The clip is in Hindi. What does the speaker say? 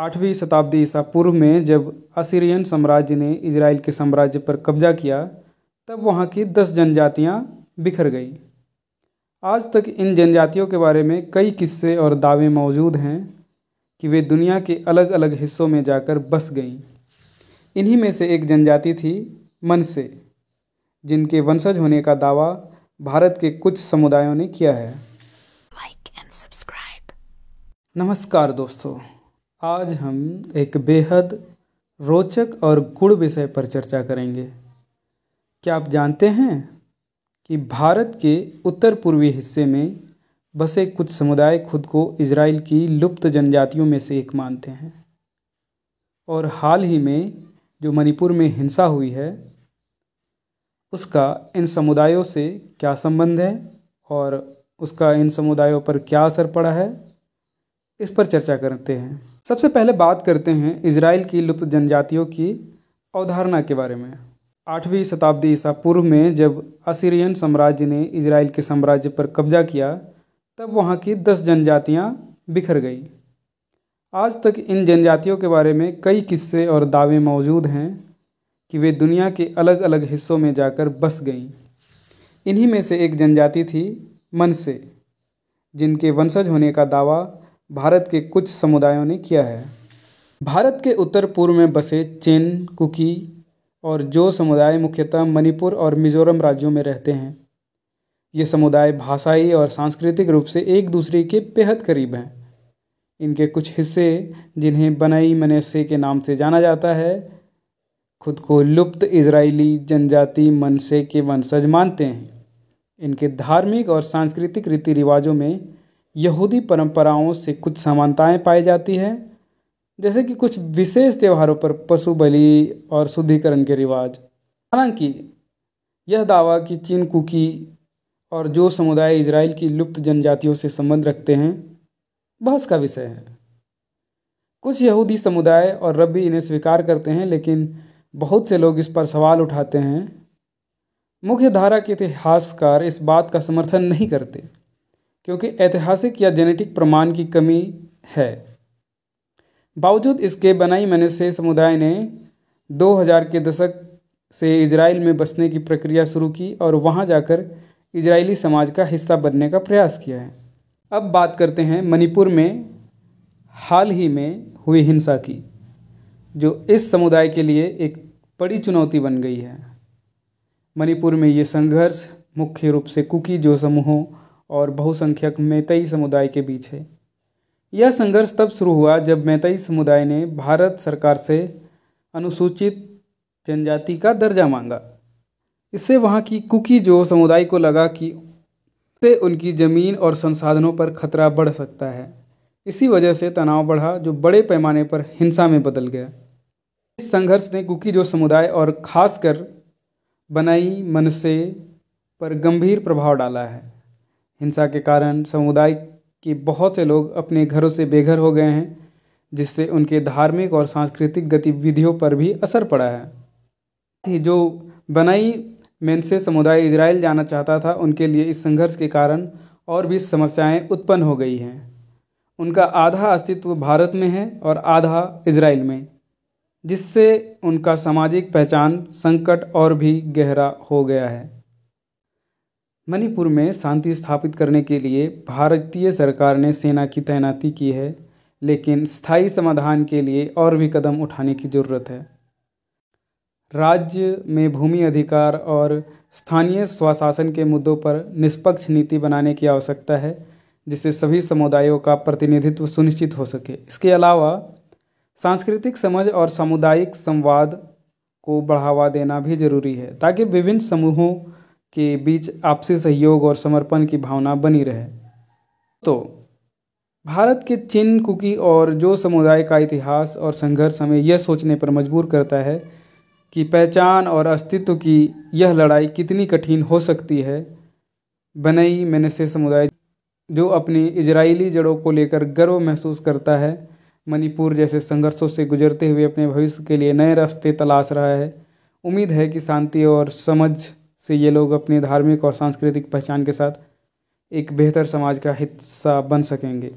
8वीं शताब्दी ईसा पूर्व में जब असीरियन साम्राज्य ने इजराइल के साम्राज्य पर कब्जा किया, तब वहाँ की 10 जनजातियाँ बिखर गईं। आज तक इन जनजातियों के बारे में कई किस्से और दावे मौजूद हैं कि वे दुनिया के अलग अलग हिस्सों में जाकर बस गईं। इन्हीं में से एक जनजाति थी मनसे, जिनके वंशज होने का दावा भारत के कुछ समुदायों ने किया है। Like and subscribe. नमस्कार दोस्तों, आज हम एक बेहद रोचक और गूढ़ विषय पर चर्चा करेंगे। क्या आप जानते हैं कि भारत के उत्तर पूर्वी हिस्से में बसे कुछ समुदाय खुद को इजराइल की लुप्त जनजातियों में से एक मानते हैं, और हाल ही में जो मणिपुर में हिंसा हुई है उसका इन समुदायों से क्या संबंध है और उसका इन समुदायों पर क्या असर पड़ा है, इस पर चर्चा करते हैं। सबसे पहले बात करते हैं इजराइल की लुप्त जनजातियों की अवधारणा के बारे में। 8वीं शताब्दी ईसा पूर्व में जब असीरियन साम्राज्य ने इजराइल के साम्राज्य पर कब्जा किया, तब वहाँ की 10 जनजातियाँ बिखर गईं। आज तक इन जनजातियों के बारे में कई किस्से और दावे मौजूद हैं कि वे दुनिया के अलग अलग हिस्सों में जाकर बस गईं। इन्हीं में से एक जनजाति थी मनसे, जिनके वंशज होने का दावा भारत के कुछ समुदायों ने किया है। भारत के उत्तर पूर्व में बसे चेन, कुकी और जो समुदाय मुख्यतः मणिपुर और मिजोरम राज्यों में रहते हैं। ये समुदाय भाषाई और सांस्कृतिक रूप से एक दूसरे के बेहद करीब हैं। इनके कुछ हिस्से, जिन्हें बनाई मनसे के नाम से जाना जाता है, खुद को लुप्त इजरायली जनजाति मनसे के वंशज मानते हैं। इनके धार्मिक और सांस्कृतिक रीति रिवाजों में यहूदी परंपराओं से कुछ समानताएं पाई जाती हैं, जैसे कि कुछ विशेष त्योहारों पर पशु बलि और शुद्धिकरण के रिवाज। हालांकि यह दावा कि चीन, कुकी और जो समुदाय इजराइल की लुप्त जनजातियों से संबंध रखते हैं, बहस का विषय है। कुछ यहूदी समुदाय और रब्बी इन्हें स्वीकार करते हैं, लेकिन बहुत से लोग इस पर सवाल उठाते हैं। मुख्य धारा के इतिहासकार इस बात का समर्थन नहीं करते, क्योंकि ऐतिहासिक या जेनेटिक प्रमाण की कमी है। बावजूद इसके बनाई मनसे समुदाय ने 2000 के दशक से इजराइल में बसने की प्रक्रिया शुरू की और वहां जाकर इजरायली समाज का हिस्सा बनने का प्रयास किया है। अब बात करते हैं मणिपुर में हाल ही में हुई हिंसा की, जो इस समुदाय के लिए एक बड़ी चुनौती बन गई है। मणिपुर में ये संघर्ष मुख्य रूप से कुकी जो समूहों और बहुसंख्यक मैतेई समुदाय के बीच है। यह संघर्ष तब शुरू हुआ जब मैतेई समुदाय ने भारत सरकार से अनुसूचित जनजाति का दर्जा मांगा। इससे वहाँ की कुकी जो समुदाय को लगा कि इससे उनकी ज़मीन और संसाधनों पर खतरा बढ़ सकता है। इसी वजह से तनाव बढ़ा, जो बड़े पैमाने पर हिंसा में बदल गया। इस संघर्ष ने कुकी जो समुदाय और खासकर बनाई मनसे पर गंभीर प्रभाव डाला है। हिंसा के कारण समुदाय के बहुत से लोग अपने घरों से बेघर हो गए हैं, जिससे उनके धार्मिक और सांस्कृतिक गतिविधियों पर भी असर पड़ा है। जो बनाई मनसे समुदाय इजराइल जाना चाहता था, उनके लिए इस संघर्ष के कारण और भी समस्याएं उत्पन्न हो गई हैं। उनका आधा अस्तित्व भारत में है और आधा इजराइल में, जिससे उनका सामाजिक पहचान संकट और भी गहरा हो गया है। मणिपुर में शांति स्थापित करने के लिए भारतीय सरकार ने सेना की तैनाती की है, लेकिन स्थायी समाधान के लिए और भी कदम उठाने की ज़रूरत है। राज्य में भूमि अधिकार और स्थानीय स्वशासन के मुद्दों पर निष्पक्ष नीति बनाने की आवश्यकता है, जिससे सभी समुदायों का प्रतिनिधित्व सुनिश्चित हो सके। इसके अलावा सांस्कृतिक समझ और सामुदायिक संवाद को बढ़ावा देना भी जरूरी है, ताकि विभिन्न समूहों के बीच आपसी सहयोग और समर्पण की भावना बनी रहे। तो भारत के चिन, कुकी और जो समुदाय का इतिहास और संघर्ष हमें यह सोचने पर मजबूर करता है कि पहचान और अस्तित्व की यह लड़ाई कितनी कठिन हो सकती है। बनाई मनसे समुदाय, जो अपनी इजरायली जड़ों को लेकर गर्व महसूस करता है, मणिपुर जैसे संघर्षों से गुजरते हुए अपने भविष्य के लिए नए रास्ते तलाश रहा है। उम्मीद है कि शांति और समझ से ये लोग अपनी धार्मिक और सांस्कृतिक पहचान के साथ एक बेहतर समाज का हिस्सा बन सकेंगे।